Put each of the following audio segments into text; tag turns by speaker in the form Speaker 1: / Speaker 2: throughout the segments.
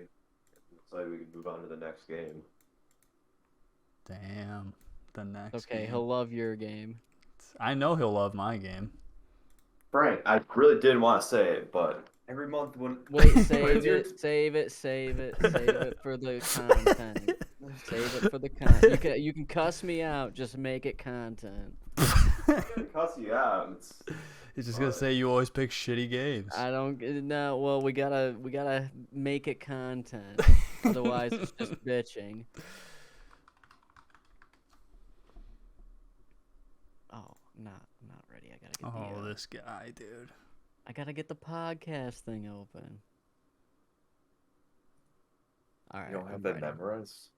Speaker 1: It looks like we can move on to the next game.
Speaker 2: Damn. The next
Speaker 3: Okay,
Speaker 2: game.
Speaker 3: he'll love your game.
Speaker 2: I know he'll love my game.
Speaker 1: Frank, I really didn't want to say it, but every month when
Speaker 3: Wait,
Speaker 1: when's
Speaker 3: save
Speaker 1: your-
Speaker 3: it, save it, save it, save it for the content. Save it for the content. You can cuss me out, just make it content.
Speaker 1: I'm gonna cuss you out.
Speaker 2: He's just gonna say you always pick shitty games.
Speaker 3: I don't no. Well, we gotta make it content. Otherwise, it's just bitching. Oh, not ready. I gotta get
Speaker 2: Oh, this guy, dude.
Speaker 3: I gotta get the podcast thing open. All right.
Speaker 1: You don't have
Speaker 3: I'm
Speaker 1: that
Speaker 3: ready.
Speaker 1: memorized?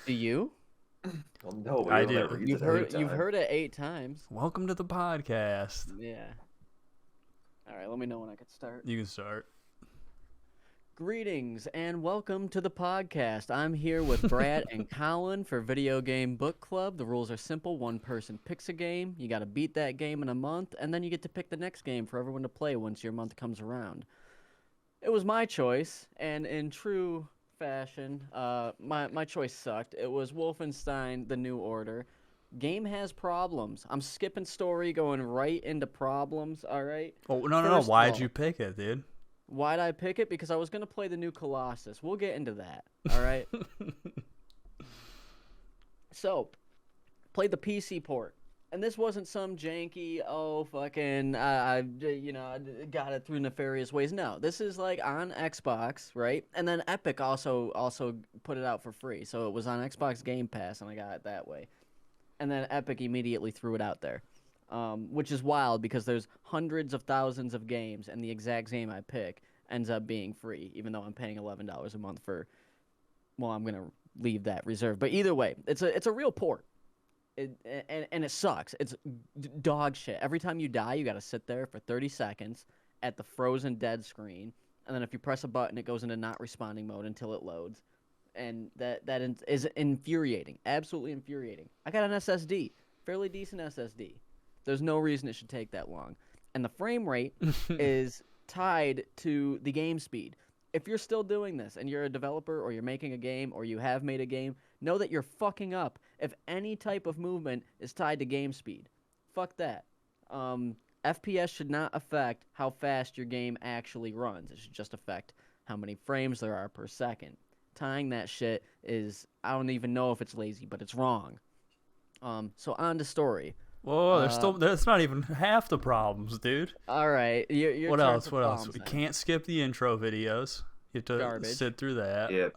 Speaker 3: Do you?
Speaker 1: Well, no,
Speaker 2: I
Speaker 1: you don't
Speaker 2: do.
Speaker 1: ever read
Speaker 3: You've
Speaker 1: it
Speaker 3: heard
Speaker 1: every
Speaker 3: you've
Speaker 1: time.
Speaker 3: heard it 8 times.
Speaker 2: Welcome to the podcast.
Speaker 3: Yeah. All right. Let me know when I can start.
Speaker 2: You can start.
Speaker 3: Greetings and welcome to the podcast. I'm here with Brad and Colin for Video Game Book Club. The rules are simple. One person picks a game. You got to beat that game in a month, and then you get to pick the next game for everyone to play once your month comes around. It was my choice, and in true fashion, my choice sucked. It was Wolfenstein: The New Order. Game has problems. I'm skipping story, going right into problems. All right.
Speaker 2: Oh no.
Speaker 3: First of
Speaker 2: Why'd
Speaker 3: all-
Speaker 2: you pick it, dude?
Speaker 3: Why'd I pick it? Because I was going to play the new Colossus. We'll get into that, all right? So, played the PC port. And this wasn't some janky, I got it through nefarious ways. No, this is like on Xbox, right? And then Epic also put it out for free. So it was on Xbox Game Pass, and I got it that way. And then Epic immediately threw it out there. Which is wild because there's hundreds of thousands of games, and the exact game I pick ends up being free, even though I'm paying $11 a month for. Well, I'm gonna leave that reserved, but either way, it's a real port, and it sucks. It's dog shit. Every time you die, you gotta sit there for 30 seconds at the frozen dead screen, and then if you press a button, it goes into not responding mode until it loads, and that is infuriating, absolutely infuriating. I got an SSD, fairly decent SSD. There's no reason it should take that long. And the frame rate is tied to the game speed. If you're still doing this and you're a developer or you're making a game or you have made a game, know that you're fucking up if any type of movement is tied to game speed. Fuck that. FPS should not affect how fast your game actually runs. It should just affect how many frames there are per second. Tying that shit is, I don't even know if it's lazy, but it's wrong. So on to story.
Speaker 2: Whoa, that's not even half the problems, dude.
Speaker 3: All right. Your
Speaker 2: What
Speaker 3: turn
Speaker 2: else?
Speaker 3: for
Speaker 2: What else?
Speaker 3: problems
Speaker 2: We
Speaker 3: then.
Speaker 2: can't skip the intro videos. You have to
Speaker 3: Garbage.
Speaker 2: sit through that.
Speaker 1: Yeah,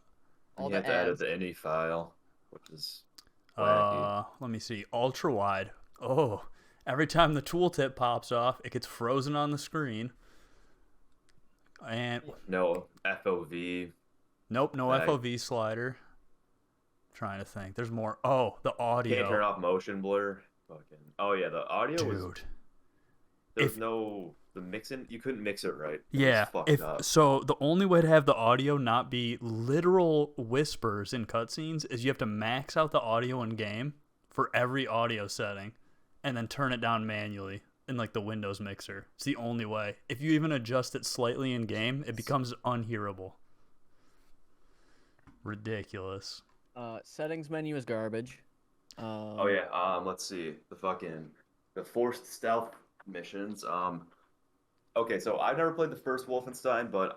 Speaker 3: All
Speaker 1: you
Speaker 3: the
Speaker 1: have to edit
Speaker 3: ads.
Speaker 1: the INI file, which is wacky.
Speaker 2: Let me see. Ultra wide. Oh, every time the tooltip pops off, it gets frozen on the screen. And
Speaker 1: No FOV.
Speaker 2: nope, no
Speaker 1: Lag.
Speaker 2: FOV slider. Trying to think. There's more. Oh, the audio.
Speaker 1: Can't turn off motion blur. Fucking. Oh yeah, the audio was.
Speaker 2: Dude.
Speaker 1: There's
Speaker 2: If-
Speaker 1: no the mixing. You couldn't mix it right. It was
Speaker 2: Yeah,
Speaker 1: fucked up.
Speaker 2: so the only way to have the audio not be literal whispers in cutscenes is you have to max out the audio in game for every audio setting, and then turn it down manually in like the Windows mixer. It's the only way. If you even adjust it slightly in game, it becomes unhearable. Ridiculous.
Speaker 3: Settings menu is garbage.
Speaker 1: Oh yeah. Let's see. The forced stealth missions. Okay, so I've never played the first Wolfenstein, but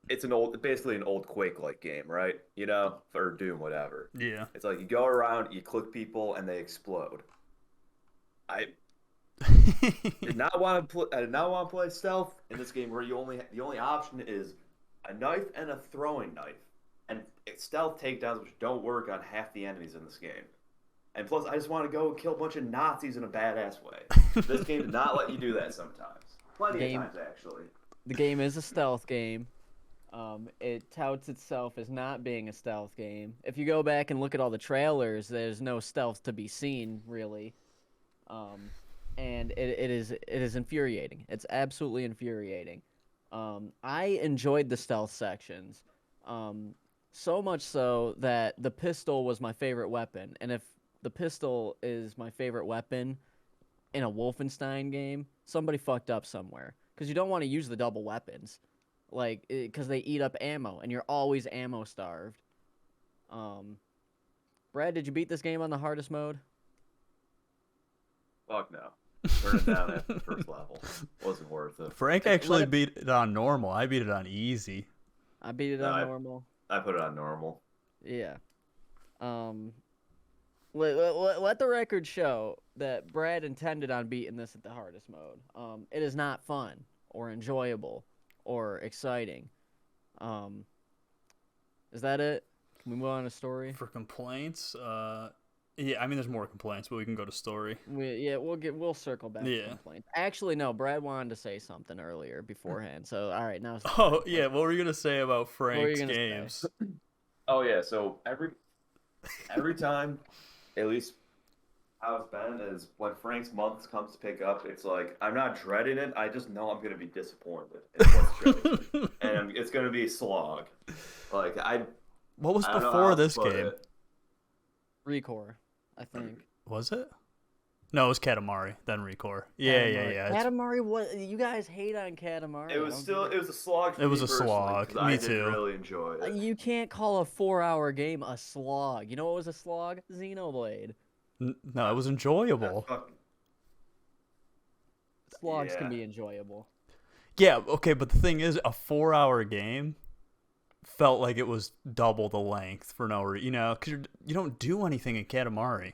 Speaker 1: it's basically an old Quake-like game, right? You know, or Doom, whatever.
Speaker 2: Yeah.
Speaker 1: It's like you go around, you click people, and they explode. I did not want to play. I did not want to play stealth in this game where the only option is a knife and a throwing knife, and it's stealth takedowns which don't work on half the enemies in this game. And plus, I just want to go kill a bunch of Nazis in a badass way. This game did not let you do that sometimes. Plenty of times, actually.
Speaker 3: The game is a stealth game. It touts itself as not being a stealth game. If you go back and look at all the trailers, there's no stealth to be seen, really. And it is infuriating. It's absolutely infuriating. I enjoyed the stealth sections. So much so that the pistol was my favorite weapon. And if the pistol is my favorite weapon in a Wolfenstein game, somebody fucked up somewhere. Because you don't want to use the double weapons. like because they eat up ammo, and you're always ammo starved. Brad, did you beat this game on the hardest mode?
Speaker 1: Fuck no. Turn it down after the first level. Wasn't worth it.
Speaker 2: Frank
Speaker 3: Like,
Speaker 2: actually beat it on normal. I beat it on easy.
Speaker 3: I beat it
Speaker 1: No,
Speaker 3: on normal.
Speaker 1: I put it on normal.
Speaker 3: Yeah. Let the record show that Brad intended on beating this at the hardest mode. It is not fun or enjoyable or exciting. Is that it? Can we move on to story?
Speaker 2: For complaints, yeah, I mean, there's more complaints, but we can go to story.
Speaker 3: We'll circle back to complaints. Actually, no, Brad wanted to say something earlier beforehand. So, all right, now.
Speaker 2: Oh yeah, what were you gonna say about Frank's games?
Speaker 1: Oh yeah, so every time, at least how it's been is when Frank's month comes to pick up, it's like I'm not dreading it. I just know I'm gonna be disappointed in what's chosen, and it's gonna be a slog. Like
Speaker 2: What was
Speaker 1: I don't know
Speaker 2: before
Speaker 1: how to
Speaker 2: this
Speaker 1: put
Speaker 2: game?
Speaker 1: it.
Speaker 3: Recore, I think.
Speaker 2: Was it? No, it was Katamari, then Recore. Yeah.
Speaker 3: Katamari, what you guys hate on Katamari?
Speaker 1: It was a slog.
Speaker 2: It was a slog. Me
Speaker 1: I
Speaker 2: too.
Speaker 1: didn't really enjoy it.
Speaker 3: You can't call a 4-hour game a slog. You know what was a slog? Xenoblade.
Speaker 2: No, it was enjoyable.
Speaker 3: Slogs can be enjoyable.
Speaker 2: Yeah, okay, but the thing is, a 4-hour game felt like it was double the length for no reason. You know, because you don't do anything in Katamari.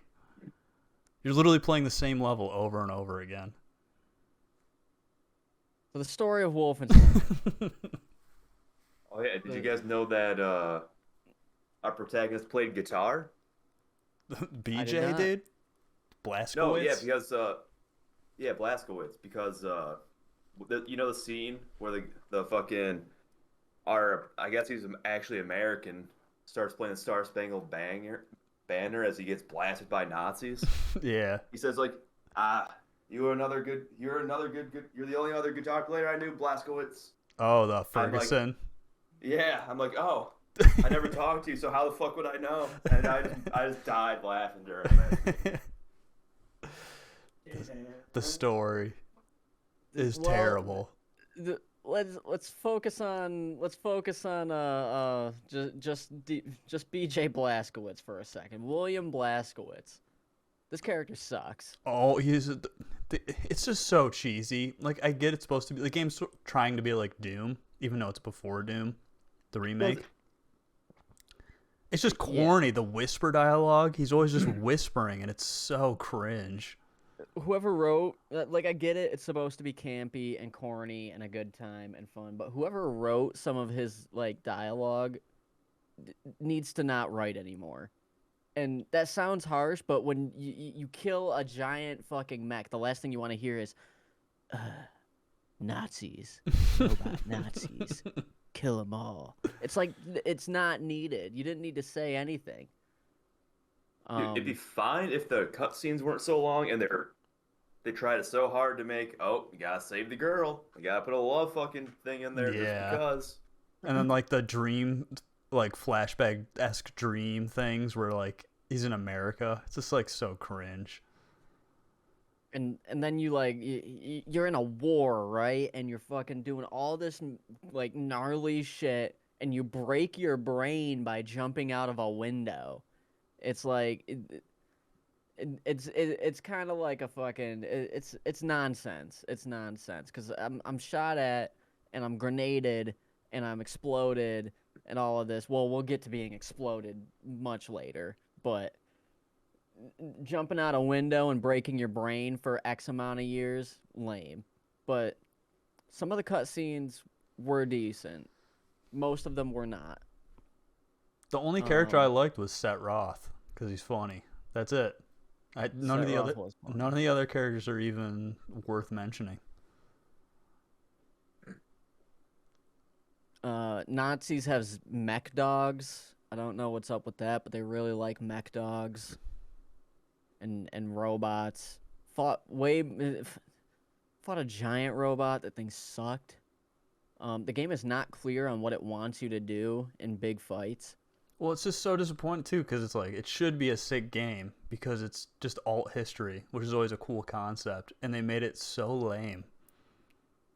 Speaker 2: You're literally playing the same level over and over again.
Speaker 3: So the story of Wolfenstein.
Speaker 1: Oh yeah, did you guys know that our protagonist played guitar?
Speaker 2: BJ did? Blazkowicz?
Speaker 1: No, yeah, Blazkowicz, because you know the scene where the fucking I guess he's actually American, starts playing the Star Spangled Banner as he gets blasted by Nazis.
Speaker 2: Yeah.
Speaker 1: He says like, you're the only other guitar player I knew, Blazkowicz.
Speaker 2: Oh, the Ferguson.
Speaker 1: I'm like, oh, I never talked to you, so how the fuck would I know? And I just died laughing during that.
Speaker 2: The story is terrible.
Speaker 3: Let's focus on just BJ Blazkowicz for a second. William Blazkowicz. This character sucks.
Speaker 2: Oh, it's just so cheesy. Like, I get it's supposed to be the game's trying to be like Doom, even though it's before Doom, the remake. It's just corny. Yeah. The whisper dialogue. He's always just whispering, and it's so cringe.
Speaker 3: Whoever wrote, like, I get it. It's supposed to be campy and corny and a good time and fun, but whoever wrote some of his like dialogue needs to not write anymore. And that sounds harsh, but when you kill a giant fucking mech, the last thing you want to hear is, Nazis, robot Nazis. Kill them all. It's like, it's not needed. You didn't need to say anything.
Speaker 1: Dude, it'd be fine if the cutscenes weren't so long and they tried it so hard to make, you gotta save the girl. You gotta put a love fucking thing in there just because.
Speaker 2: And then like the dream, like flashback-esque dream things where like he's in America. It's just like so cringe.
Speaker 3: And then you like you're in a war, right? And you're fucking doing all this like gnarly shit, and you break your brain by jumping out of a window. It's like it's kind of like a fucking it's nonsense. It's nonsense because I'm shot at and I'm grenaded and I'm exploded and all of this. Well, we'll get to being exploded much later, but jumping out a window and breaking your brain for X amount of years, lame. But some of the cutscenes were decent. Most of them were not.
Speaker 2: The only character I liked was Set Roth because he's funny. That's it. None of the other characters are even worth mentioning.
Speaker 3: Nazis have mech dogs. I don't know what's up with that, but they really like mech dogs. And robots. Fought a giant robot. That thing sucked. The game is not clear on what it wants you to do in big fights.
Speaker 2: Well, it's just so disappointing too because it's like it should be a sick game because it's just alt history, which is always a cool concept, and they made it so lame.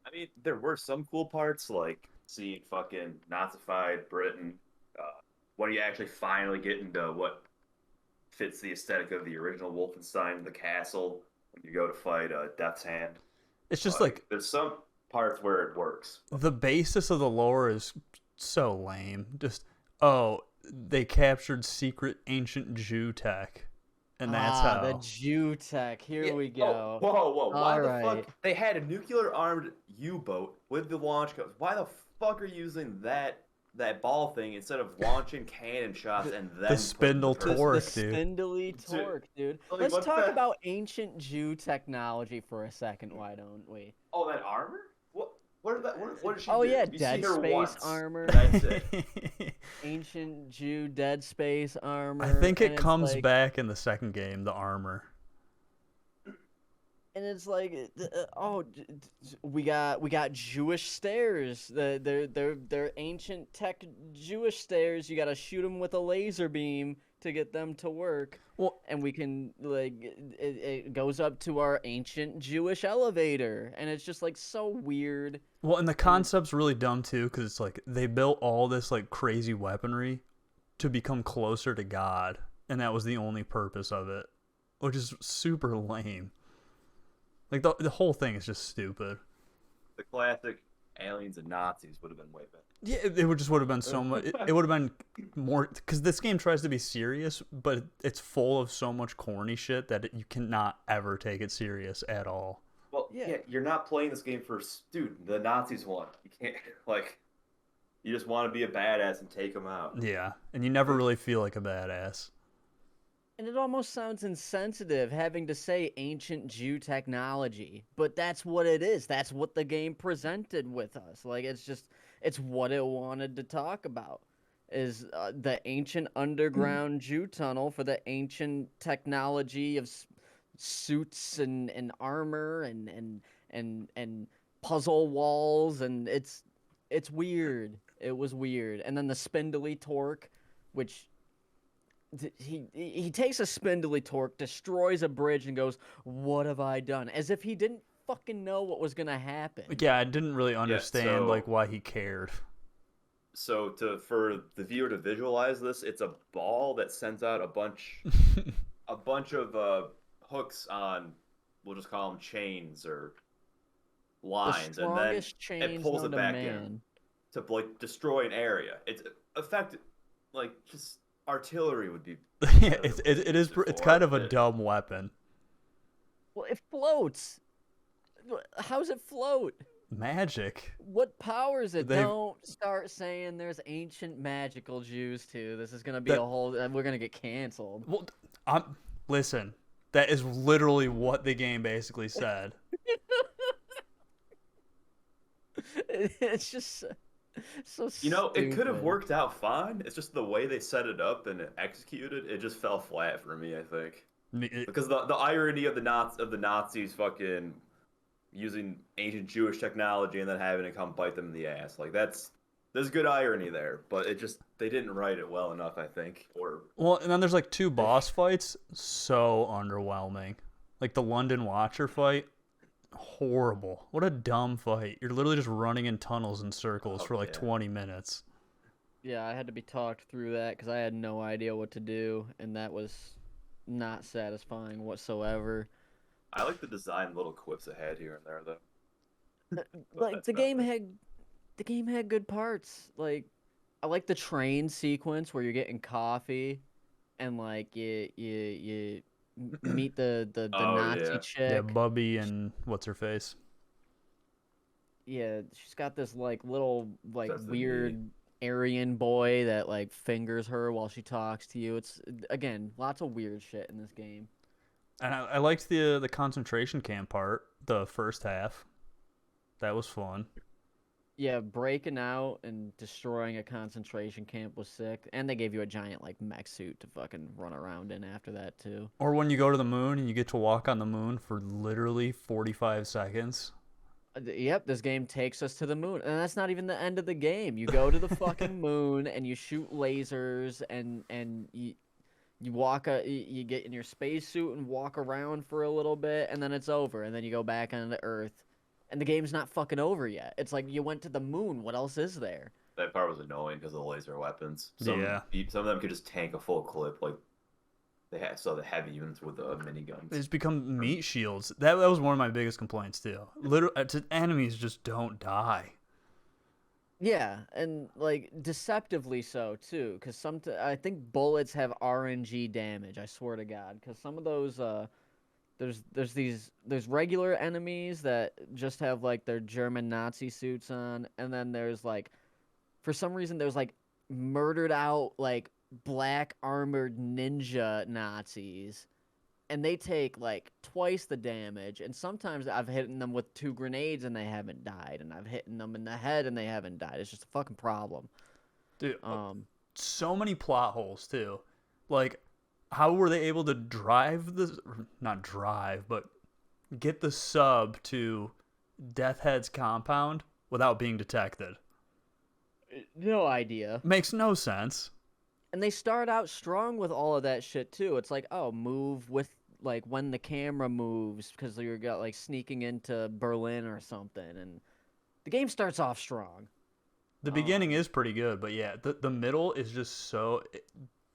Speaker 1: I mean, there were some cool parts, like seeing fucking Nazified Britain. When you actually finally get into what fits the aesthetic of the original Wolfenstein, the castle, when you go to fight Death's Hand.
Speaker 2: It's just
Speaker 1: Like,
Speaker 2: like
Speaker 1: there's some parts where it works.
Speaker 2: the basis of the lore is so lame. Just oh, they captured secret ancient Jew tech, and that's
Speaker 3: Ah, the
Speaker 2: how.
Speaker 3: Jew tech. Here
Speaker 1: Yeah.
Speaker 3: we
Speaker 1: Oh,
Speaker 3: go.
Speaker 1: whoa. Why
Speaker 3: All
Speaker 1: the
Speaker 3: right.
Speaker 1: fuck? They had a nuclear armed U-boat with the launch codes. Why the fuck are you using that ball thing instead of launching cannon shots
Speaker 3: The,
Speaker 1: and
Speaker 2: The
Speaker 1: then putting
Speaker 2: spindle
Speaker 1: person?
Speaker 3: the
Speaker 2: torque, dude.
Speaker 3: spindly
Speaker 1: Dude,
Speaker 3: torque, dude.
Speaker 1: like,
Speaker 3: Let's
Speaker 1: what
Speaker 3: talk
Speaker 1: the?
Speaker 3: about ancient Jew technology for a second, why don't we?
Speaker 1: Oh, that armor? What? What did she
Speaker 3: Oh
Speaker 1: do?
Speaker 3: yeah,
Speaker 1: You see
Speaker 3: Dead
Speaker 1: her
Speaker 3: Space
Speaker 1: once.
Speaker 3: armor,
Speaker 1: That's it.
Speaker 3: ancient Jew Dead Space
Speaker 2: I
Speaker 3: armor,
Speaker 2: think it comes back in the second game, the armor.
Speaker 3: and it's like, we got Jewish stairs. They're ancient tech Jewish stairs. You got to shoot them with a laser beam to get them to work.
Speaker 2: Well,
Speaker 3: And we can like it goes up to our ancient Jewish elevator, and it's just like so weird.
Speaker 2: well, and the concept's really dumb too, because it's like they built all this like crazy weaponry to become closer to God, and that was the only purpose of it, which is super lame. Like the whole thing is just stupid.
Speaker 1: The classic aliens and Nazis would have been way better.
Speaker 2: Yeah, it would have been so much. It would have been more because this game tries to be serious, but it's full of so much corny shit that you cannot ever take it serious at all.
Speaker 1: Well, yeah, you're not playing this game for dude. The Nazis won. You can't like. You just want to be a badass and take them out.
Speaker 2: Yeah, and you never really feel like a badass.
Speaker 3: And it almost sounds insensitive having to say ancient Jew technology, but that's what it is. That's what the game presented with us. Like it's what it wanted to talk about is the ancient underground Jew tunnel for the ancient technology of suits and armor and puzzle walls, and it's weird. It was weird. And then the spindly torque, which he takes a spindly torque, destroys a bridge, and goes, "What have I done?" As if he didn't fucking know what was gonna happen.
Speaker 2: Yeah, I didn't really understand
Speaker 1: so-
Speaker 2: like why he cared.
Speaker 1: So for the viewer to visualize this, it's a ball that sends out a bunch of hooks on, we'll just call them chains or lines,
Speaker 3: The
Speaker 1: and then
Speaker 3: strongest chains
Speaker 1: it pulls
Speaker 3: known
Speaker 1: it
Speaker 3: to
Speaker 1: back
Speaker 3: man.
Speaker 1: in to like destroy an area. It's effective, like just artillery would be.
Speaker 2: Yeah, it's kind of a dumb weapon.
Speaker 3: Well, it floats. How's it float?
Speaker 2: Magic.
Speaker 3: What powers it?
Speaker 2: They've-
Speaker 3: Don't start saying there's ancient magical Jews too. This is gonna be a whole. We're gonna get canceled.
Speaker 2: Well, listen. That is literally what the game basically said.
Speaker 3: It's just so
Speaker 1: You know, it could have
Speaker 3: stupid.
Speaker 1: worked out fine. It's just the way they set it up and executed. It just fell flat for me, I think. Because the irony of the Nazis fucking using ancient Jewish technology and then having it come bite them in the ass. Like there's good irony there, but they didn't write it well enough, I think.
Speaker 2: Well, and then there's like 2 boss fights, so underwhelming. Like the London Watcher fight, horrible. What a dumb fight. You're literally just running in tunnels in circles for like 20 minutes.
Speaker 3: Yeah, I had to be talked through that because I had no idea what to do, and that was not satisfying whatsoever.
Speaker 1: I like the design little quips it had here and there, though.
Speaker 3: Like
Speaker 1: that's
Speaker 3: the
Speaker 1: about
Speaker 3: game
Speaker 1: it.
Speaker 3: had good parts. Like I like the train sequence where you're getting coffee, and like you meet the
Speaker 1: Oh,
Speaker 3: Nazi
Speaker 1: yeah.
Speaker 3: chick.
Speaker 2: Yeah, Bubby and what's her face?
Speaker 3: Yeah, she's got this like little like
Speaker 1: That's the
Speaker 3: weird Aryan boy that like fingers her while she talks to you. It's again lots of weird shit in this game.
Speaker 2: And I liked the concentration camp part, the first half. That was fun.
Speaker 3: Yeah, breaking out and destroying a concentration camp was sick, and they gave you a giant like mech suit to fucking run around in after that too.
Speaker 2: Or when you go to the moon and you get to walk on the moon for literally 45 seconds.
Speaker 3: Yep, this game takes us to the moon, and that's not even the end of the game. You go to the fucking moon and you shoot lasers, and you get in your spacesuit and walk around for a little bit, and then it's over, and then you go back onto Earth, and the game's not fucking over yet. It's like you went to the moon. What else is there?
Speaker 1: That part was annoying because of the laser weapons.
Speaker 2: Yeah.
Speaker 1: Some of them could just tank a full clip, like the heavy units with the miniguns.
Speaker 2: It's become meat shields. That was one of my biggest complaints too. Enemies just don't die.
Speaker 3: Yeah, and like deceptively so too, because I think bullets have RNG damage. I swear to God, because some of those there's regular enemies that just have like their German Nazi suits on, and then there's like for some reason there's like murdered out like black armored ninja Nazis, and they take like twice the damage. And sometimes I've hit them with 2 grenades and they haven't died, and I've hit them in the head and they haven't died. It's just a fucking problem.
Speaker 2: Dude, so many plot holes too. Like, how were they able to not drive, but get the sub to Death Head's compound without being detected?
Speaker 3: No idea.
Speaker 2: Makes no sense.
Speaker 3: And they start out strong with all of that shit too. It's like, oh, move with like when the camera moves because you're got like sneaking into Berlin or something, and the game starts off strong.
Speaker 2: The beginning is pretty good, but yeah, the middle is just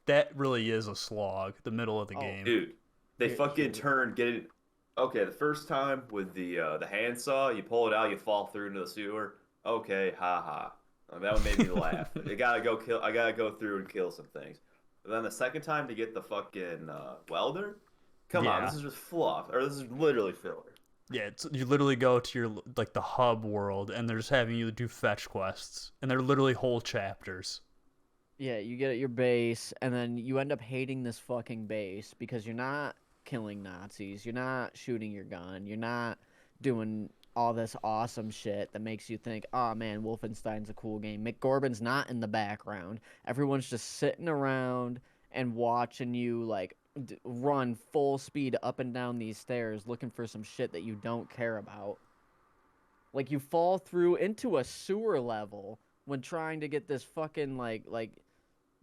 Speaker 2: that really is a slog. The middle of the game,
Speaker 1: dude. They fucking get it. Okay, the first time with the handsaw, you pull it out, you fall through into the sewer. Okay, haha. That one made me laugh. I gotta go through and kill some things. But then the second time to get the fucking welder, come on, this is just fluff, or this is literally filler.
Speaker 2: Yeah, you literally go to your like the hub world, and they're just having you do fetch quests, and they're literally whole chapters.
Speaker 3: Yeah, you get at your base, and then you end up hating this fucking base because you're not killing Nazis, you're not shooting your gun, you're not doing all this awesome shit that makes you think, oh man, Wolfenstein's a cool game. McGorbin's not in the background. Everyone's just sitting around and watching you like run full speed up and down these stairs looking for some shit that you don't care about. Like you fall through into a sewer level when trying to get this fucking like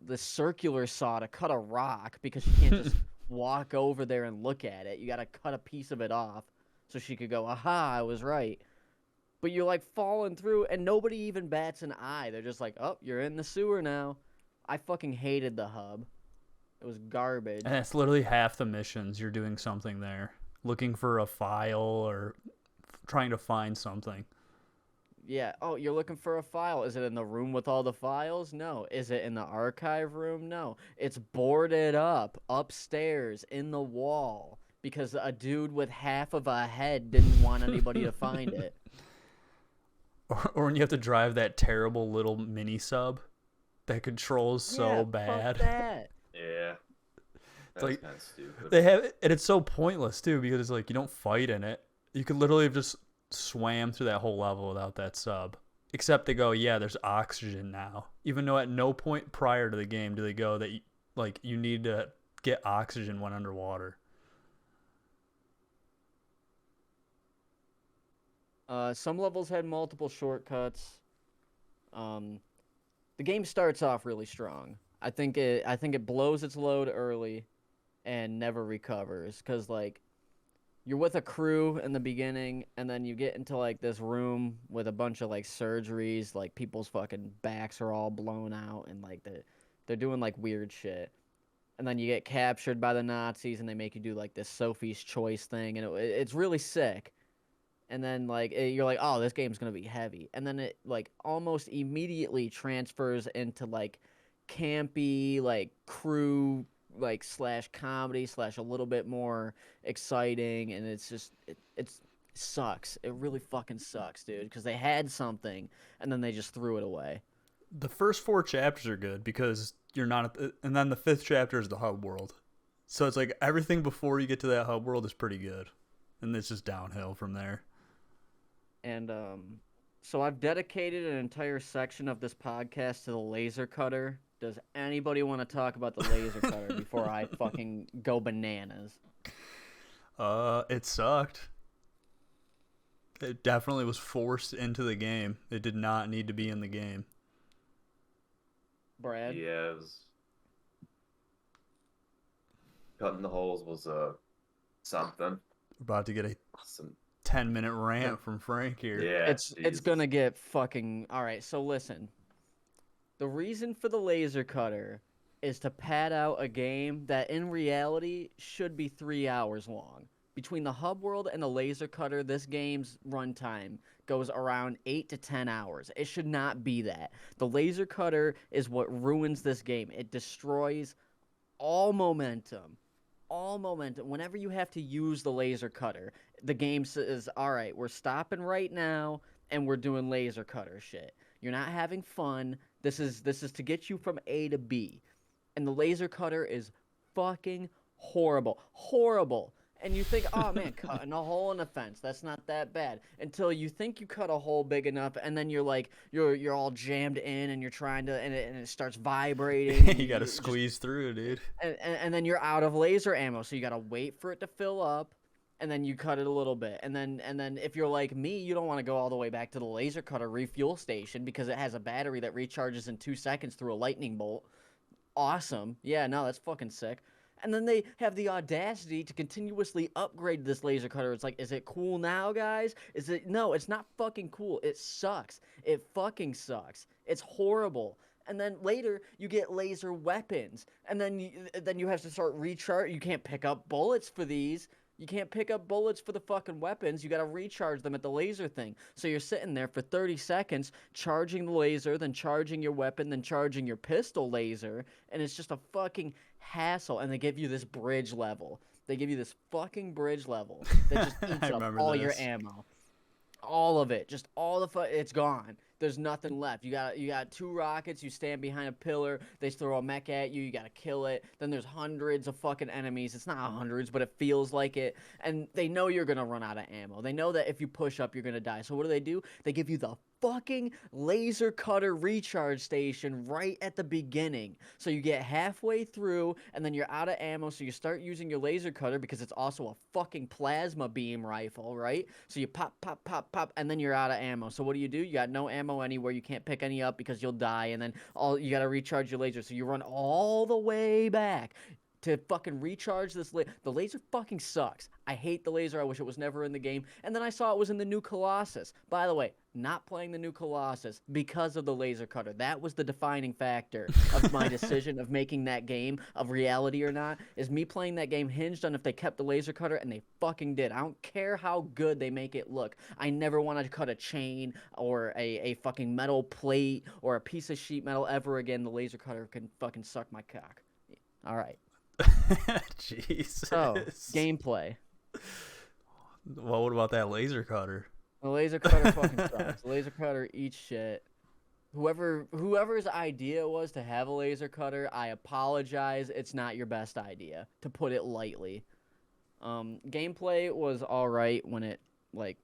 Speaker 3: the circular saw to cut a rock because you can't just walk over there and look at it. You got to cut a piece of it off so she could go, aha, I was right. But you're like falling through and nobody even bats an eye. They're just like, oh, you're in the sewer now. I fucking hated the hub. It was garbage.
Speaker 2: And it's literally half the missions. You're doing something there, looking for a file or trying to find something.
Speaker 3: Yeah. Oh, you're looking for a file. Is it in the room with all the files? No. Is it in the archive room? No. It's boarded up upstairs in the wall because a dude with half of a head didn't want anybody to find it.
Speaker 2: Or when you have to drive that terrible little mini sub that controls so bad.
Speaker 3: Fuck that.
Speaker 1: Yeah.
Speaker 2: It's like
Speaker 1: kind of stupid.
Speaker 2: they have, and it's so pointless too because it's like you don't fight in it. You could literally have just swam through that whole level without that sub. Except they go, yeah, there's oxygen now. Even though at no point prior to the game do they go that you need to get oxygen when underwater.
Speaker 3: Some levels had multiple shortcuts. The game starts off really strong. I think it blows its load early and never recovers because like you're with a crew in the beginning and then you get into like this room with a bunch of like surgeries, like people's fucking backs are all blown out and like they're doing like weird shit. And then you get captured by the Nazis and they make you do like this Sophie's Choice thing and it's really sick. And then like you're like, oh, this game's gonna be heavy, and then it like almost immediately transfers into like campy, like crew, like slash comedy slash a little bit more exciting, and it's just it sucks. It really fucking sucks, dude, because they had something and then they just threw it away.
Speaker 2: The first 4 chapters are good because you're not, and then the 5th chapter is the hub world, so it's like everything before you get to that hub world is pretty good, and it's just downhill from there.
Speaker 3: And so I've dedicated an entire section of this podcast to the laser cutter. Does anybody want to talk about the laser cutter before I fucking go bananas?
Speaker 2: It sucked. It definitely was forced into the game. It did not need to be in the game.
Speaker 3: Brad?
Speaker 1: Yeah, it was... Cutting the holes was something.
Speaker 2: We're about to get 10-minute rant from Frank here.
Speaker 1: Yeah,
Speaker 3: It's
Speaker 1: Jesus.
Speaker 3: gonna get fucking all right. So listen, the reason for the laser cutter is to pad out a game that in reality should be 3 hours long. Between the hub world and the laser cutter, this game's runtime goes around 8 to 10 hours. It should not be that. The laser cutter is what ruins this game. It destroys all momentum. All momentum. Whenever you have to use the laser cutter, the game says, all right, we're stopping right now and we're doing laser cutter shit. You're not having fun. This is to get you from A to B. And the laser cutter is fucking horrible. Horrible. And you think, oh man, cutting a hole in a fence, that's not that bad. Until you think you cut a hole big enough, and then you're like, you're all jammed in, and you're trying to, and it starts vibrating.
Speaker 2: You gotta squeeze through, dude.
Speaker 3: And then you're out of laser ammo, so you gotta wait for it to fill up, and then you cut it a little bit. And then if you're like me, you don't want to go all the way back to the laser cutter refuel station because it has a battery that recharges in 2 seconds through a lightning bolt. Awesome. Yeah, no, that's fucking sick. And then they have the audacity to continuously upgrade this laser cutter. It's like, is it cool now, guys? Is it? No, it's not fucking cool. It sucks. It fucking sucks. It's horrible. And then later you get laser weapons, and then you have to start recharge. You can't pick up bullets for these. You can't pick up bullets for the fucking weapons. You gotta recharge them at the laser thing. So you're sitting there for 30 seconds charging the laser, then charging your weapon, then charging your pistol laser, and it's just a fucking hassle. And they give you this bridge level. They give you this fucking bridge level that just eats up all your ammo. All of it. Just all the it's gone. There's nothing left. You got 2 rockets. You stand behind a pillar. They throw a mech at you. You got to kill it. Then there's hundreds of fucking enemies. It's not hundreds, but it feels like it. And they know you're going to run out of ammo. They know that if you push up, you're going to die. So what do? They give you the fucking laser cutter recharge station right at the beginning. So you get halfway through, and then you're out of ammo. So you start using your laser cutter because it's also a fucking plasma beam rifle, right? So you pop, pop, pop, pop, and then you're out of ammo. So what do? You got no ammo anywhere. You can't pick any up because you'll die, and then you got to recharge your laser. So you run all the way back to fucking recharge this the laser fucking sucks. I hate the laser. I wish it was never in the game. And then I saw it was in the new Colossus. By the way, not playing the new Colossus because of the laser cutter. That was the defining factor of my decision of making that game of reality or not, is me playing that game hinged on if they kept the laser cutter, and they fucking did. I don't care how good they make it look. I never wanted to cut a chain or a fucking metal plate or a piece of sheet metal ever again. The laser cutter can fucking suck my cock. All right.
Speaker 2: Jesus.
Speaker 3: So, gameplay.
Speaker 2: Well, what about that laser cutter?
Speaker 3: The laser cutter fucking sucks. The laser cutter eats shit. Whoever's idea it was to have a laser cutter, I apologize. It's not your best idea, to put it lightly. Gameplay was all right when it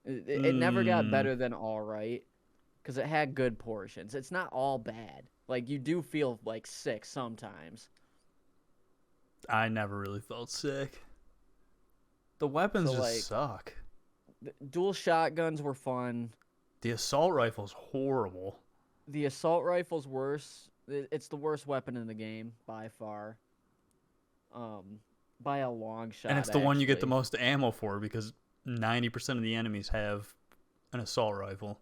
Speaker 3: never got better than all right, because it had good portions. It's not all bad. Like, you do feel like sick sometimes.
Speaker 2: I never really felt sick. The weapons just suck.
Speaker 3: Dual shotguns were fun.
Speaker 2: The assault rifle's horrible.
Speaker 3: The assault rifle's worse. It's the worst weapon in the game by far. By a long shot.
Speaker 2: And it's the one you get the most ammo for because 90% of the enemies have an assault rifle.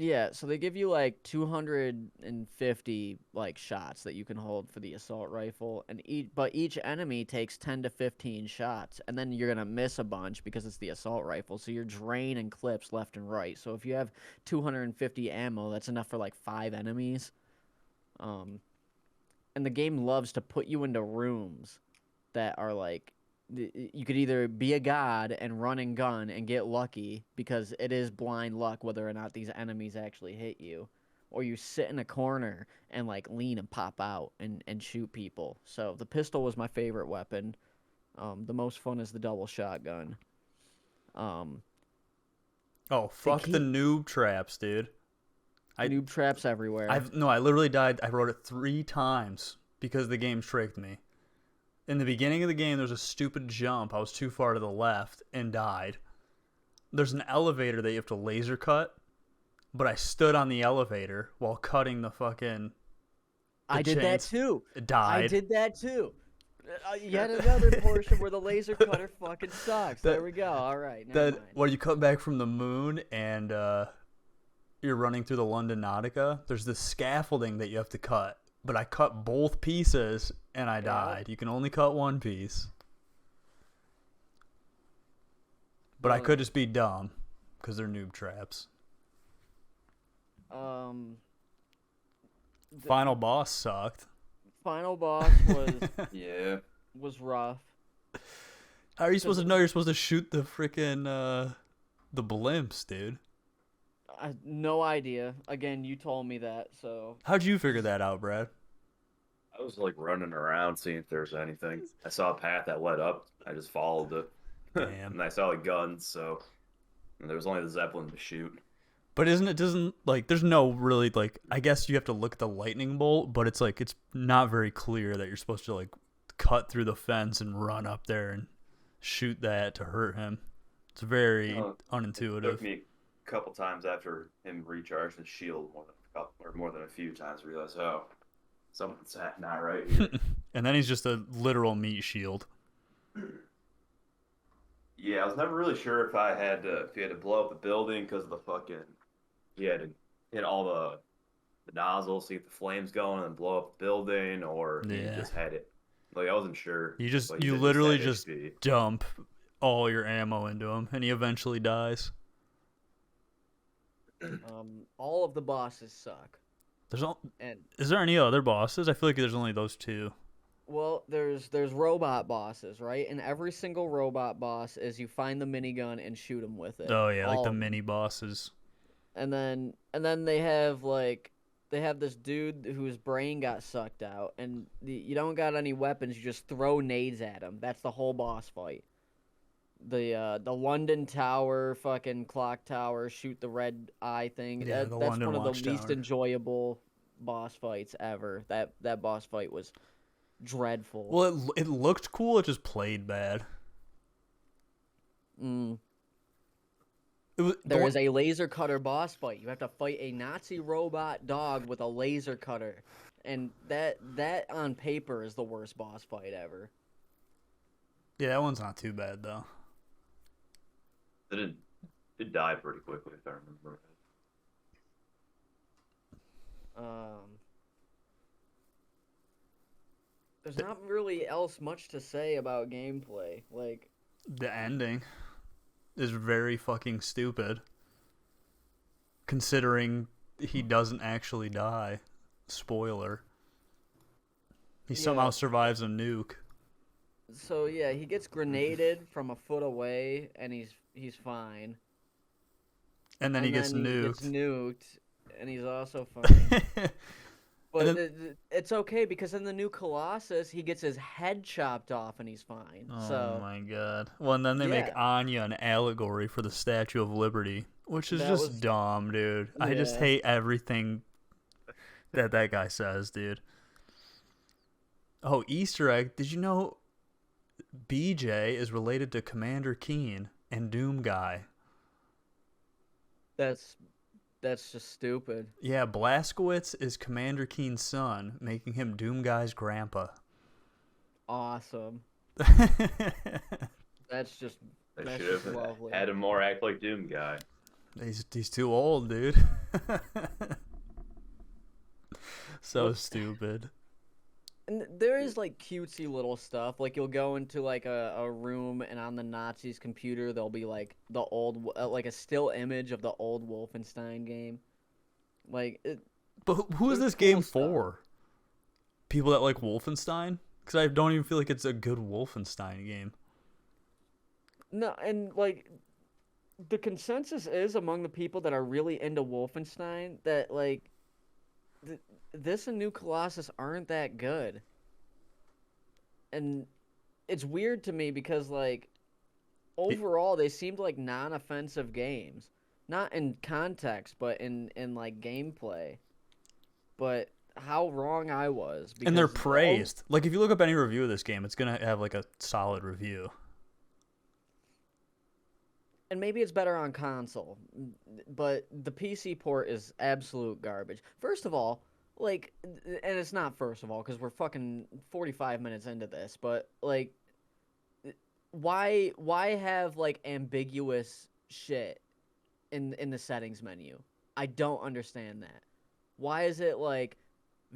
Speaker 3: Yeah, so they give you like 250 like shots that you can hold for the assault rifle, and each enemy takes 10 to 15 shots, and then you're gonna miss a bunch because it's the assault rifle, so you're draining clips left and right. So if you have 250 ammo, that's enough for like 5 enemies. And the game loves to put you into rooms that are like, you could either be a god and run and gun and get lucky because it is blind luck whether or not these enemies actually hit you, or you sit in a corner and like lean and pop out and shoot people. So the pistol was my favorite weapon. The most fun is the double shotgun.
Speaker 2: Oh, fuck the noob traps, dude.
Speaker 3: Noob traps everywhere.
Speaker 2: I literally died. I wrote it 3 times because the game tricked me. In the beginning of the game, there's a stupid jump. I was too far to the left and died. There's an elevator that you have to laser cut, but I stood on the elevator while cutting the fucking...
Speaker 3: I did that too.
Speaker 2: It died.
Speaker 3: I did that too. Yet another portion where the laser cutter fucking sucks. There we go. All right, never mind.
Speaker 2: When you come back from the moon and you're running through the London Nautica, there's this scaffolding that you have to cut. But I cut both pieces and I died. You can only cut one piece. But I could just be dumb because they're noob traps. Final boss sucked.
Speaker 3: Final boss was
Speaker 1: Yeah.
Speaker 3: was rough.
Speaker 2: How are you supposed to know you're supposed to shoot the freaking the blimps, dude?
Speaker 3: No idea. Again, you told me that, so.
Speaker 2: How'd you figure that out, Brad?
Speaker 1: I was like running around seeing if there's anything. I saw a path that led up. I just followed it.
Speaker 2: Damn.
Speaker 1: And I saw like guns, so and there was only the Zeppelin to shoot.
Speaker 2: But doesn't like there's no really like I guess you have to look at the lightning bolt, but it's like it's not very clear that you're supposed to like cut through the fence and run up there and shoot that to hurt him. It's very unintuitive.
Speaker 1: It took me a couple times after him recharged his shield more than a few times to realize, oh, something's not right here.
Speaker 2: And then he's just a literal meat shield.
Speaker 1: Yeah, I was never really sure if he had to blow up the building because of the fucking he had to hit all the nozzles, see if the flames going, and then blow up the building, or he just had it. Like I wasn't sure.
Speaker 2: You literally just dump all your ammo into him, and he eventually dies.
Speaker 3: All of the bosses suck.
Speaker 2: Is there any other bosses? I feel like there's only those two.
Speaker 3: Well, there's robot bosses, right? And every single robot boss is you find the minigun and shoot them with it.
Speaker 2: Oh yeah, like the mini bosses.
Speaker 3: And then they have this dude whose brain got sucked out, and you don't got any weapons. You just throw nades at him. That's the whole boss fight. The London Tower, fucking clock tower, shoot the red eye thing.
Speaker 2: Yeah,
Speaker 3: That's
Speaker 2: London
Speaker 3: one of the
Speaker 2: Watchtower.
Speaker 3: least enjoyable boss fights ever. That boss fight was dreadful.
Speaker 2: Well, it looked cool. It just played bad.
Speaker 3: There is a laser cutter boss fight. You have to fight a Nazi robot dog with a laser cutter, and that on paper is the worst boss fight ever.
Speaker 2: Yeah, that one's not too bad though.
Speaker 1: It died pretty quickly, if I remember right.
Speaker 3: There's not really else much to say about gameplay. Like
Speaker 2: the ending is very fucking stupid, considering he doesn't actually die. Spoiler. He somehow survives a nuke.
Speaker 3: So yeah, he gets grenaded from a foot away, and he's fine.
Speaker 2: And then he gets nuked.
Speaker 3: He gets nuked, and he's also fine. But it's okay because in the new Colossus, he gets his head chopped off, and he's fine.
Speaker 2: Oh my god! Well, and then they make Anya an allegory for the Statue of Liberty, which is just dumb, dude. Yeah. I just hate everything that guy says, dude. Oh, Easter egg! Did you know BJ is related to Commander Keen and Doom Guy?
Speaker 3: That's just stupid.
Speaker 2: Yeah, Blazkowicz is Commander Keen's son, making him Doom Guy's grandpa.
Speaker 3: Awesome. That's just lovely.
Speaker 1: Had him more act like Doom Guy.
Speaker 2: He's too old, dude. So stupid.
Speaker 3: And there is like cutesy little stuff. Like you'll go into like a room, and on the Nazis' computer there'll be like the old like a still image of the old Wolfenstein game. Like,
Speaker 2: but who is this game for? People that like Wolfenstein? Because I don't even feel like it's a good Wolfenstein game.
Speaker 3: No, and like the consensus is among the people that are really into Wolfenstein that like this and New Colossus aren't that good. And it's weird to me because like overall they seemed like non-offensive games. Not in context, but in like gameplay. But how wrong I was.
Speaker 2: And they're praised. Like if you look up any review of this game, it's going to have like a solid review.
Speaker 3: And maybe it's better on console, but the PC port is absolute garbage. First of all, like, and it's not, first of all, because we're fucking 45 minutes into this, but like, why have like ambiguous shit in the settings menu? I don't understand that. Why is it like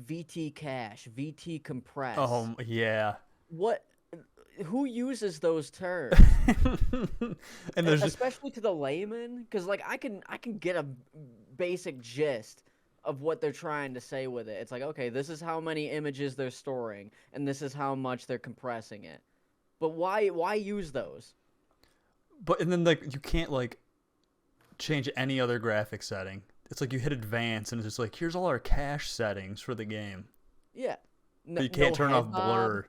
Speaker 3: VT cache, VT compress?
Speaker 2: Yeah.
Speaker 3: What? Who uses those terms?
Speaker 2: And there's just,
Speaker 3: Especially to the layman, because like I can get a basic gist of what they're trying to say with it. It's like, okay, this is how many images they're storing, and this is how much they're compressing it. But why use those?
Speaker 2: but and then like you can't like change any other graphic setting. It's like you hit advance and it's just like, here's all our cache settings for the game.
Speaker 3: Yeah,
Speaker 2: But you can't turn off blur.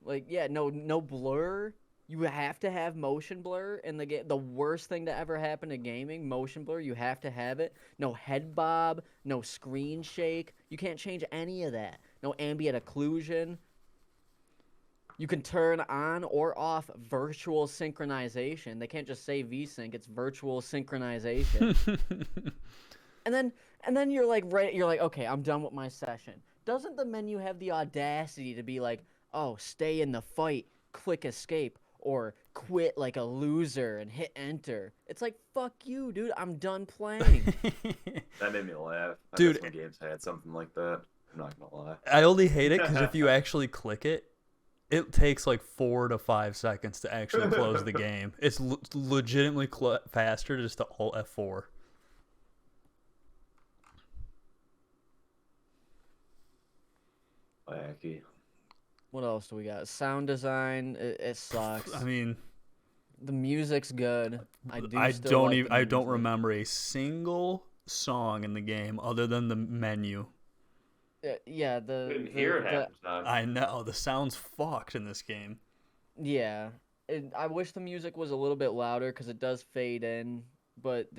Speaker 3: Like, yeah, no blur. You have to have motion blur in the game. The worst thing to ever happen to gaming, motion blur. You have to have it. No head bob, no screen shake. You can't change any of that. No ambient occlusion. You can turn on or off virtual synchronization. They can't just say VSync. It's virtual synchronization. And then you're like, right, you're like, okay, I'm done with my session. Doesn't the menu have the audacity to be like, oh, stay in the fight, click escape, or quit like a loser and hit enter? It's like, fuck you, dude. I'm done playing.
Speaker 1: That made me laugh. I
Speaker 2: Dude,
Speaker 1: guess some games had something like that. I'm not gonna lie.
Speaker 2: I only hate it because if you actually click it, it takes like 4 to 5 seconds to actually close the game. It's legitimately faster just to Alt F4.
Speaker 1: Wacky.
Speaker 3: What else do we got? Sound design, it sucks.
Speaker 2: I mean,
Speaker 3: the music's good. I
Speaker 2: don't
Speaker 3: music.
Speaker 2: remember a single song in the game other than the menu.
Speaker 3: Yeah,
Speaker 1: Couldn't hear it half the time.
Speaker 2: I know the sound's fucked in this game.
Speaker 3: Yeah, I wish the music was a little bit louder because it does fade in. But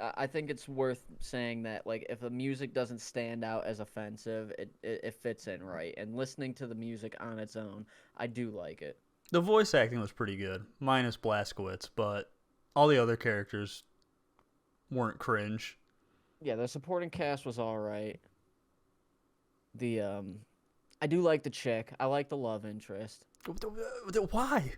Speaker 3: I think it's worth saying that like if the music doesn't stand out as offensive, it fits in right. And listening to the music on its own, I do like it.
Speaker 2: The voice acting was pretty good, minus Blazkowicz, but all the other characters weren't cringe.
Speaker 3: Yeah, the supporting cast was all right. I do like the chick. I like the love interest.
Speaker 2: Why?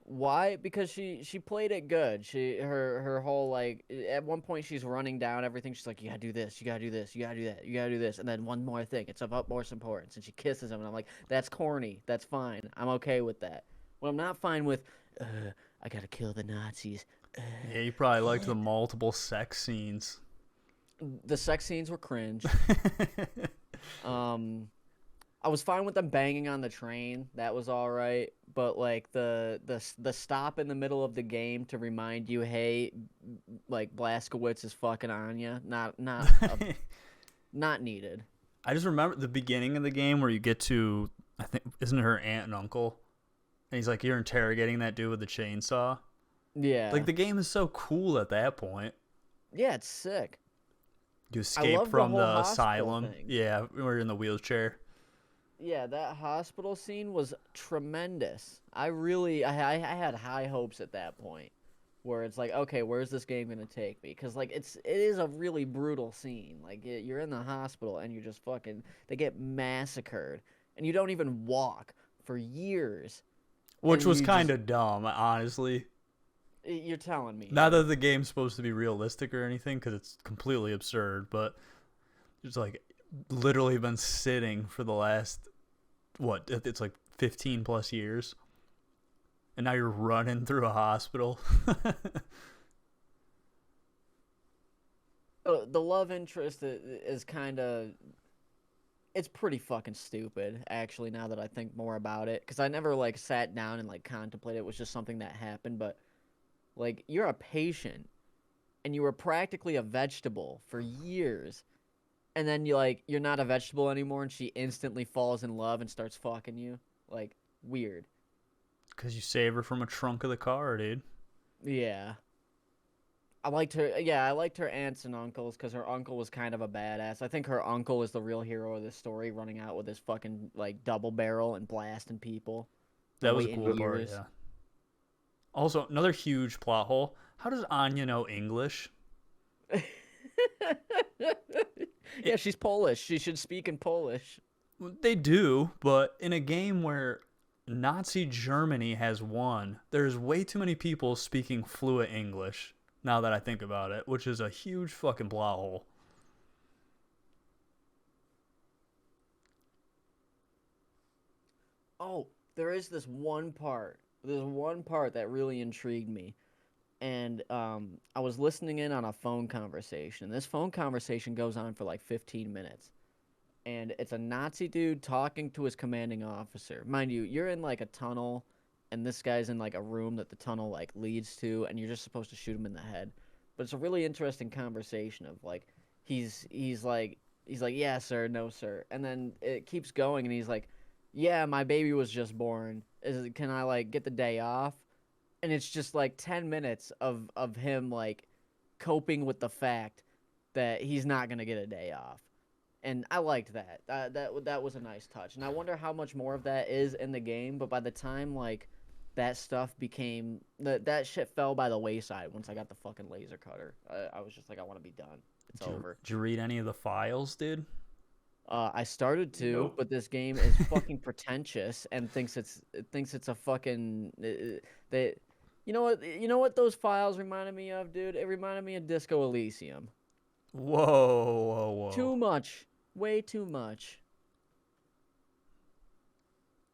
Speaker 3: Why? Because she played it good. Her whole like at one point she's running down everything. She's like, you gotta do this, you gotta do this, you gotta do that, you gotta do this, and then one more thing. It's of utmost importance. And she kisses him, and I'm like, that's corny. That's fine. I'm okay with that. What I'm not fine with, I gotta kill the Nazis.
Speaker 2: Yeah, you probably liked the multiple sex scenes.
Speaker 3: The sex scenes were cringe. I was fine with them banging on the train. That was all right. But like the stop in the middle of the game to remind you, hey, like Blazkowicz is fucking on you. Not needed.
Speaker 2: I just remember the beginning of the game where you get to, I think, isn't it her aunt and uncle? And he's like, you're interrogating that dude with the chainsaw.
Speaker 3: Yeah.
Speaker 2: Like the game is so cool at that point.
Speaker 3: Yeah, it's sick.
Speaker 2: You escape from the asylum.
Speaker 3: Thing.
Speaker 2: Yeah, we're in the wheelchair.
Speaker 3: Yeah, that hospital scene was tremendous. I had high hopes at that point, where it's like, okay, where's this game gonna take me? Because like it is a really brutal scene. Like you're in the hospital and you're just fucking. They get massacred, and you don't even walk for years.
Speaker 2: Which was kind of dumb, honestly.
Speaker 3: You're telling me.
Speaker 2: Not that the game's supposed to be realistic or anything, because it's completely absurd, but it's like literally been sitting for the last, what, it's like 15 plus years. And now you're running through a hospital.
Speaker 3: The love interest is kind of... It's pretty fucking stupid, actually, now that I think more about it. Because I never, like, sat down and, like, contemplated. It was just something that happened, but... Like, you're a patient, and you were practically a vegetable for years, and then you're not a vegetable anymore, and she instantly falls in love and starts fucking you. Like, weird.
Speaker 2: Because you save her from a trunk of the car, dude.
Speaker 3: Yeah. I liked her aunts and uncles, because her uncle was kind of a badass. I think her uncle is the real hero of this story, running out with his fucking, like, double barrel and blasting people.
Speaker 2: That was a cool part, yeah. Also, another huge plot hole. How does Anya know English?
Speaker 3: Yeah, she's Polish. She should speak in Polish.
Speaker 2: They do, but in a game where Nazi Germany has won, there's way too many people speaking fluent English, now that I think about it, which is a huge fucking plot hole.
Speaker 3: Oh, there is this one part. There's one part that really intrigued me. And I was listening in on a phone conversation. This phone conversation goes on for like 15 minutes. And it's a Nazi dude talking to his commanding officer. Mind you, you're in like a tunnel, and this guy's in like a room that the tunnel like leads to, and you're just supposed to shoot him in the head. But it's a really interesting conversation of like he's like yeah sir, no sir, and then it keeps going, and he's like, yeah, my baby was just born. Can I like get the day off? And it's just like 10 minutes of him like coping with the fact that he's not gonna get a day off, and I liked that. That was a nice touch, and I wonder how much more of that is in the game. But by the time like that stuff became that shit fell by the wayside once I got the fucking laser cutter. I was just like, I want to be done. It's over.
Speaker 2: Did you read any of the files, dude?
Speaker 3: I started to,
Speaker 1: Nope.
Speaker 3: but this game is fucking pretentious and thinks it's a fucking they. You know what those files reminded me of, dude? It reminded me of Disco Elysium.
Speaker 2: Whoa, whoa, whoa.
Speaker 3: Too much. Way too much.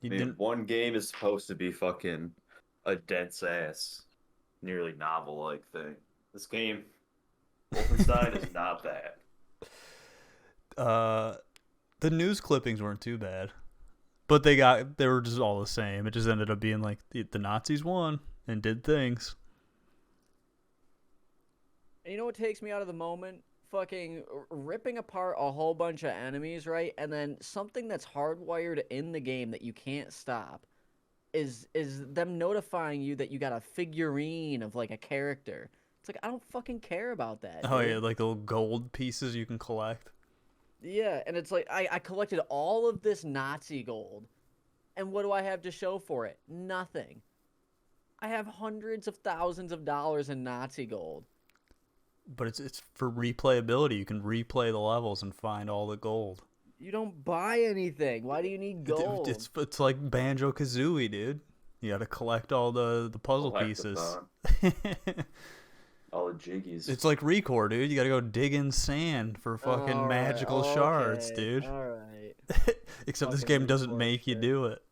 Speaker 2: You
Speaker 1: I mean,
Speaker 2: didn't.
Speaker 1: one game is supposed to be fucking a dense ass, nearly novel like thing. This game, Wolfenstein, is not that.
Speaker 2: The news clippings weren't too bad, but they were just all the same. It just ended up being like the Nazis won and did things.
Speaker 3: And you know what takes me out of the moment? Fucking ripping apart a whole bunch of enemies, right? And then something that's hardwired in the game that you can't stop is them notifying you that you got a figurine of like a character. It's like I don't fucking care about that.
Speaker 2: Oh
Speaker 3: Dude.
Speaker 2: yeah, like the little gold pieces you can collect.
Speaker 3: Yeah, and it's like I collected all of this Nazi gold, and what do I have to show for it? Nothing. I have hundreds of thousands of dollars in Nazi gold.
Speaker 2: But it's for replayability. You can replay the levels and find all the gold.
Speaker 3: You don't buy anything. Why do you need gold?
Speaker 2: It's like Banjo Kazooie, dude. You got to collect all the puzzle pieces.
Speaker 1: All the jiggies.
Speaker 2: It's like Recore, dude. You got to go dig in sand for fucking
Speaker 3: All right,
Speaker 2: magical shards,
Speaker 3: okay,
Speaker 2: dude.
Speaker 3: All right.
Speaker 2: Except this
Speaker 3: Fucking
Speaker 2: game doesn't
Speaker 3: Recore
Speaker 2: make you
Speaker 3: shit.
Speaker 2: do it.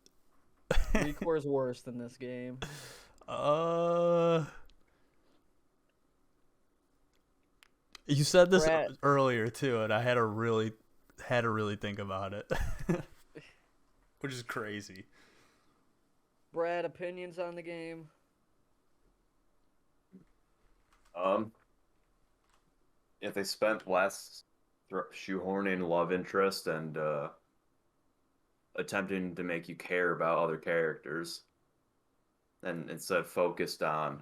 Speaker 3: Recore's worse than this game.
Speaker 2: You said this
Speaker 3: Brett.
Speaker 2: earlier too, and I had to really think about it, which is crazy.
Speaker 3: Brad, opinions on the game?
Speaker 1: If they spent less shoehorning love interest and attempting to make you care about other characters, and instead focused on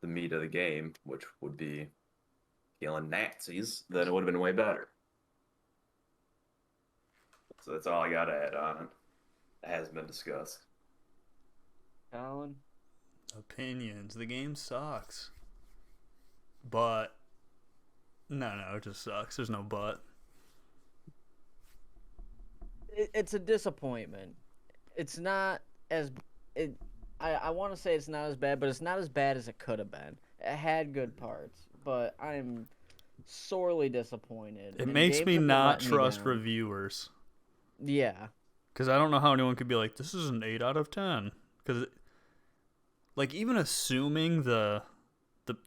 Speaker 1: the meat of the game, which would be killing Nazis, then it would have been way better. So that's all I got to add on it. It hasn't been discussed.
Speaker 3: Colin?
Speaker 2: Opinions. The game sucks. But no, it just sucks. There's no but.
Speaker 3: It's a disappointment. It's not as it. I want to say it's not as bad, but it's not as bad as it could have been. It had good parts, but I'm sorely disappointed.
Speaker 2: It
Speaker 3: and
Speaker 2: makes
Speaker 3: games
Speaker 2: me
Speaker 3: have been
Speaker 2: not
Speaker 3: letting me
Speaker 2: trust
Speaker 3: down.
Speaker 2: reviewers.
Speaker 3: Yeah.
Speaker 2: Because I don't know how anyone could be like, this is an 8 out of 10. Because, like, even assuming the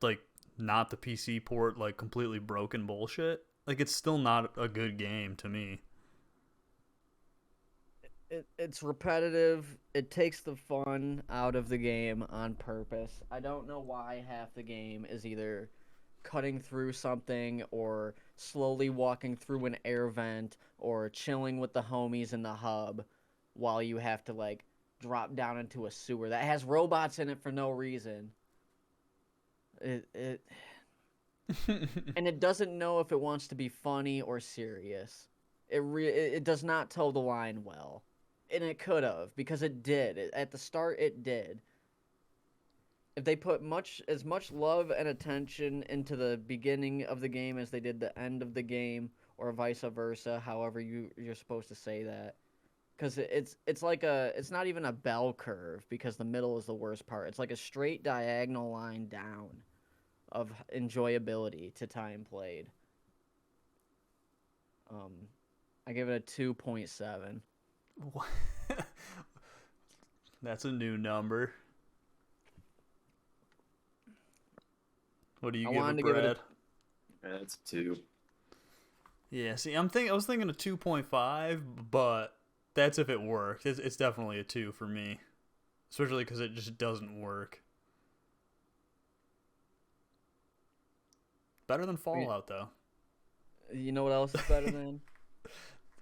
Speaker 2: like, not the PC port, like, completely broken bullshit, like, it's still not a good game to me.
Speaker 3: It's repetitive. It takes the fun out of the game on purpose. I don't know why half the game is either cutting through something or slowly walking through an air vent or chilling with the homies in the hub while you have to like drop down into a sewer that has robots in it for no reason. It and it doesn't know if it wants to be funny or serious. It does not toe the line well. And it could have, because it did. At the start, it did. If they put as much love and attention into the beginning of the game as they did the end of the game, or vice versa, however you're supposed to say that. Because it's not even a bell curve because the middle is the worst part. It's like a straight diagonal line down of enjoyability to time played. I give it a 2.7.
Speaker 2: That's a new number. What do you give it, Brad?
Speaker 1: It's 2.
Speaker 2: Yeah, see, I was thinking a 2.5, but that's if it worked. It's definitely a 2 for me, especially because it just doesn't work. Better than Fallout, though.
Speaker 3: You know what else is better than?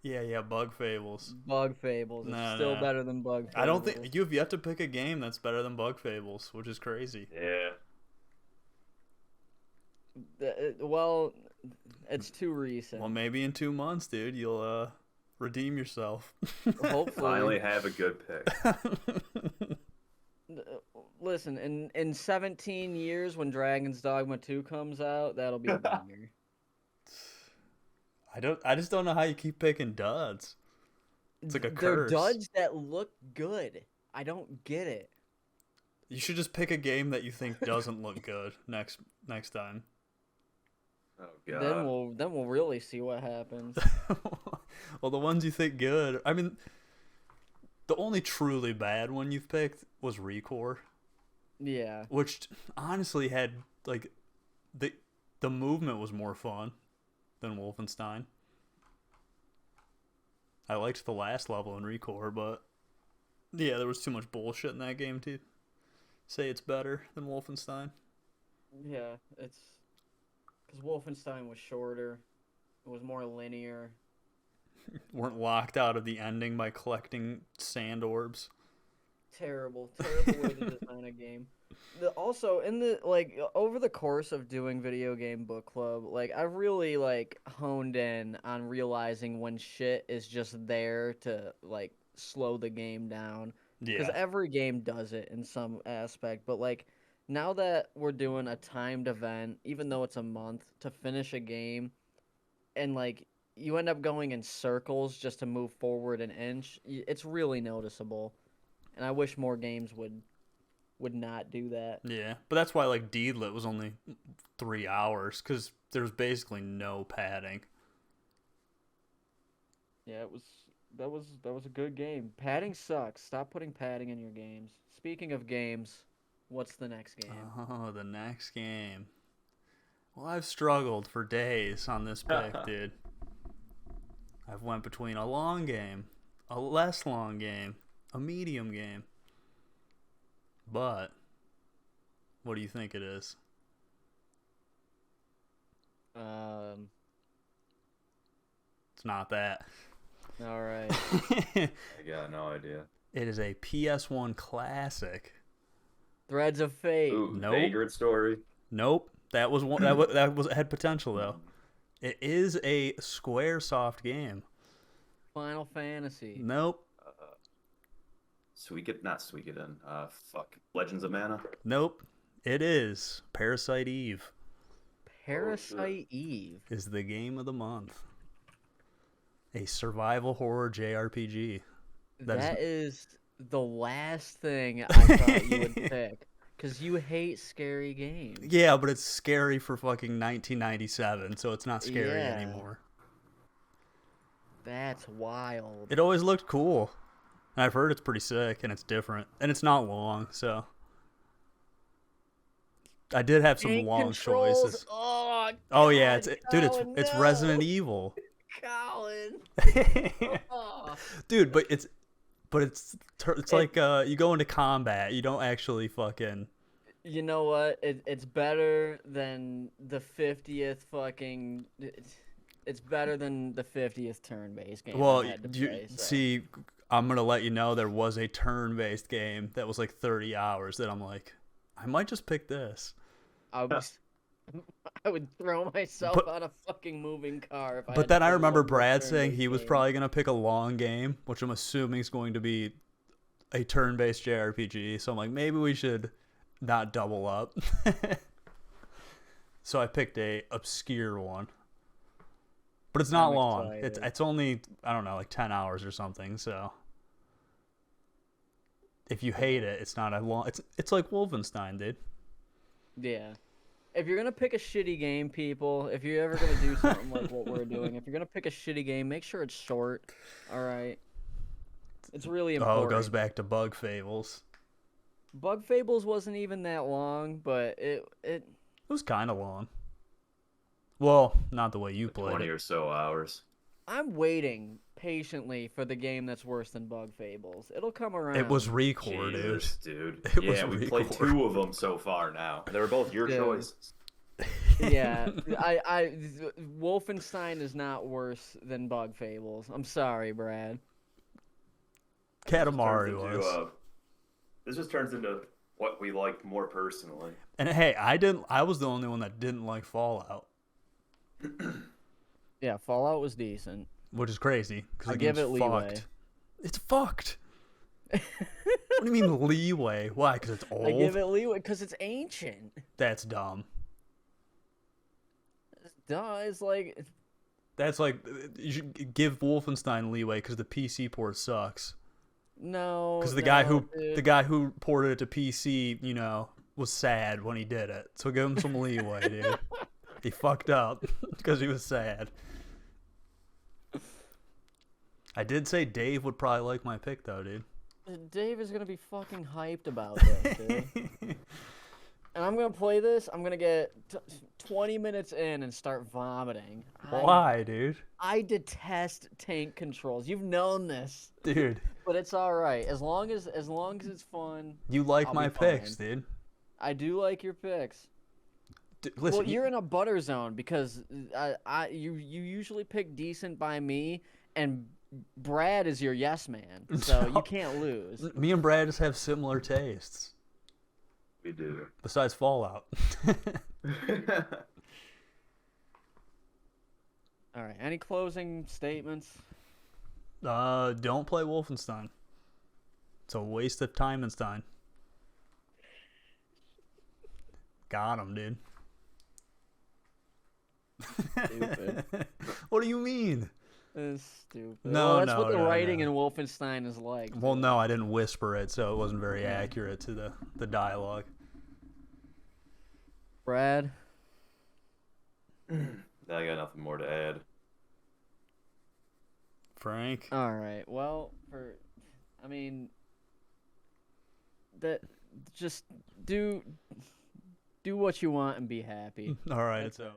Speaker 2: Yeah, Bug Fables.
Speaker 3: Bug Fables. It's still better than Bug Fables.
Speaker 2: I don't think you've yet to pick a game that's better than Bug Fables, which is crazy.
Speaker 1: Yeah.
Speaker 3: Well, it's too recent.
Speaker 2: Well, maybe in 2 months, dude, you'll redeem yourself.
Speaker 3: Hopefully.
Speaker 1: Finally have a good pick.
Speaker 3: Listen, in 17 years when Dragon's Dogma 2 comes out, that'll be a banger.
Speaker 2: I just don't know how you keep picking duds. It's like a curse.
Speaker 3: They're duds that look good. I don't get it.
Speaker 2: You should just pick a game that you think doesn't look good next time.
Speaker 1: Oh god.
Speaker 3: Then we'll really see what happens.
Speaker 2: Well, the ones you think good. I mean, the only truly bad one you've picked was Recore.
Speaker 3: Yeah.
Speaker 2: Which honestly had like the movement was more fun than Wolfenstein. I liked the last level in Recore, but yeah, there was too much bullshit in that game to say it's better than Wolfenstein.
Speaker 3: Yeah, it's because Wolfenstein was shorter. It was more linear.
Speaker 2: Weren't locked out of the ending by collecting sand orbs.
Speaker 3: Terrible way to design a game. Also, over the course of doing video game book club, I've really honed in on realizing when shit is just there to slow the game down. Because every game does it in some aspect, but now that we're doing a timed event, even though it's a month to finish a game, and you end up going in circles just to move forward an inch, it's really noticeable. And I wish more games would not do that.
Speaker 2: Yeah, but that's why Deedlit was only 3 hours because there's basically no padding.
Speaker 3: Yeah, that was a good game. Padding sucks. Stop putting padding in your games. Speaking of games, what's the next game?
Speaker 2: Oh, the next game. Well, I've struggled for days on this pick, dude. I've went between a long game, a less long game, a medium game. But what do you think it is? It's not that.
Speaker 3: All right.
Speaker 1: I got no idea.
Speaker 2: It is a PS1 classic.
Speaker 3: Threads of Fate.
Speaker 1: Ooh,
Speaker 2: Nope.
Speaker 1: Vagrant Story.
Speaker 2: Nope. That was one. That was had potential though. It is a SquareSoft game.
Speaker 3: Final Fantasy.
Speaker 2: Nope.
Speaker 1: Suikoden. Legends of Mana.
Speaker 2: Nope. It is Parasite Eve.
Speaker 3: Parasite Eve
Speaker 2: Is the game of the month. A survival horror JRPG.
Speaker 3: That is the last thing I thought you would pick. Because you hate scary games.
Speaker 2: Yeah, but it's scary for fucking 1997, so it's not scary anymore.
Speaker 3: That's wild.
Speaker 2: It always looked cool. And I've heard it's pretty sick, and it's different. And it's not long, so... I did have some
Speaker 3: Tank
Speaker 2: long
Speaker 3: controls.
Speaker 2: choices.
Speaker 3: Oh, God,
Speaker 2: Oh yeah, dude,
Speaker 3: Colin,
Speaker 2: it's
Speaker 3: no.
Speaker 2: Resident Evil.
Speaker 3: Colin. Oh.
Speaker 2: Dude, but it's like you go into combat, you don't actually fucking.
Speaker 3: You know what? It's better than the 50th fucking. It's better than the 50th turn-based game.
Speaker 2: Well,
Speaker 3: I had to say, so.
Speaker 2: see, I'm gonna let you know there was a turn-based game that was like 30 hours that I'm like, I might just pick this.
Speaker 3: I would throw myself on a fucking moving car if I.
Speaker 2: But then I remember Brad saying he was probably gonna pick a long game, which I'm assuming is going to be a turn-based JRPG. So I'm like, maybe we should not double up. So I picked a obscure one. But it's not
Speaker 3: I'm
Speaker 2: long.
Speaker 3: excited.
Speaker 2: It's only, I don't know, like 10 hours or something. So if you hate it, it's not a long. It's like Wolfenstein, dude.
Speaker 3: Yeah. If you're gonna pick a shitty game, people, if you're ever gonna do something like what we're doing, if you're gonna pick a shitty game, make sure it's short. All right. It's really important.
Speaker 2: Oh, it goes back to Bug Fables.
Speaker 3: Bug Fables wasn't even that long, but it
Speaker 2: It was kind of long. Well, not the way you played
Speaker 1: 20
Speaker 2: it.
Speaker 1: or so hours.
Speaker 3: I'm waiting patiently for the game that's worse than Bug Fables. It'll come around.
Speaker 2: It was Recore, dude.
Speaker 1: Jesus, dude.
Speaker 2: It was
Speaker 1: Yeah, we played
Speaker 2: Recore.
Speaker 1: 2 of them so far now. They were both your
Speaker 3: Dude.
Speaker 1: choices.
Speaker 3: Yeah, Wolfenstein is not worse than Bug Fables. I'm sorry, Brad.
Speaker 2: Katamari was.
Speaker 1: This just turns into what we liked more personally.
Speaker 2: And hey, I was the only one that didn't like Fallout,
Speaker 3: Yeah, Fallout was decent.
Speaker 2: which is crazy because
Speaker 3: I
Speaker 2: the
Speaker 3: give
Speaker 2: game's
Speaker 3: it leeway.
Speaker 2: fucked. It's fucked. What do you mean leeway? Why? Because it's old?
Speaker 3: I give it leeway because it's ancient.
Speaker 2: That's dumb.
Speaker 3: Duh, it's like
Speaker 2: That's like you should give Wolfenstein leeway because the PC port sucks.
Speaker 3: no.
Speaker 2: Because the
Speaker 3: dude.
Speaker 2: guy who ported it to PC, you know, was sad when he did it. So give him some leeway, dude. He fucked up because he was sad. I did say Dave would probably like my pick though, dude.
Speaker 3: Dave is gonna be fucking hyped about this, dude. And I'm gonna play this. I'm gonna get 20 minutes in and start vomiting.
Speaker 2: Why, dude?
Speaker 3: I detest tank controls. You've known this,
Speaker 2: Dude,
Speaker 3: but it's all right as long as it's fun.
Speaker 2: you like
Speaker 3: I'll
Speaker 2: my
Speaker 3: be
Speaker 2: picks,
Speaker 3: fine.
Speaker 2: dude.
Speaker 3: I do like your picks.
Speaker 2: Listen,
Speaker 3: Well, you're in a butter zone because you usually pick decent by me, and Brad is your yes man, so you can't lose.
Speaker 2: me and Brad just have similar tastes.
Speaker 1: We do.
Speaker 2: Besides Fallout.
Speaker 3: All right. Any closing statements?
Speaker 2: Don't play Wolfenstein. It's a waste of time and Stein. Got him, dude.
Speaker 3: Stupid.
Speaker 2: What do you mean?
Speaker 3: It's stupid.
Speaker 2: No,
Speaker 3: well, that's
Speaker 2: no,
Speaker 3: what the
Speaker 2: no,
Speaker 3: writing
Speaker 2: no.
Speaker 3: in Wolfenstein is like.
Speaker 2: Well, no, I didn't whisper it, so it wasn't very accurate to the dialogue.
Speaker 3: Brad.
Speaker 1: I got nothing more to add.
Speaker 2: Frank?
Speaker 3: All right. Well, that just do what you want and be happy.
Speaker 2: All right, it's out.